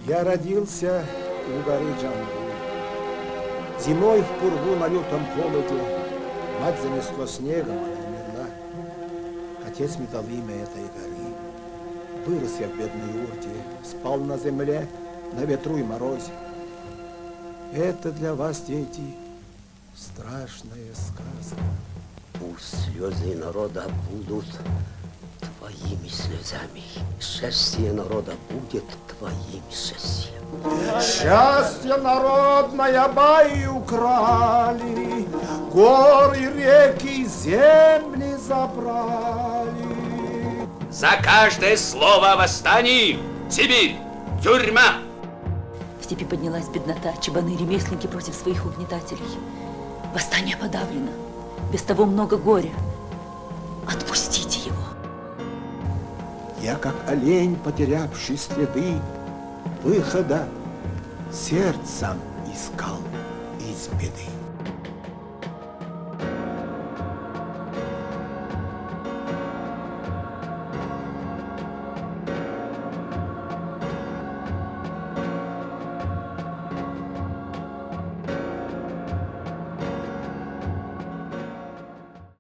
Я родился у горы Джамбул. Зимой в пургу на лютом холоде мать занесла снегом, она умерла. Отец мне дал имя этой горы. Вырос я в бедной урте, спал на земле, на ветру и морозе. Это для вас, дети, страшная сказка. Пусть слезы народа будут твоими слезами. Счастье народа будет твоим счастьем. Счастье народное баи украли, горы, реки, земли забрали. За каждое слово о восстании Сибирь, тюрьма. В степи поднялась беднота, чабаны, ремесленники против своих угнетателей. Восстание подавлено, без того много горя. Отпустите его. Я, как олень, потерявший следы, выхода сердцем искал из беды.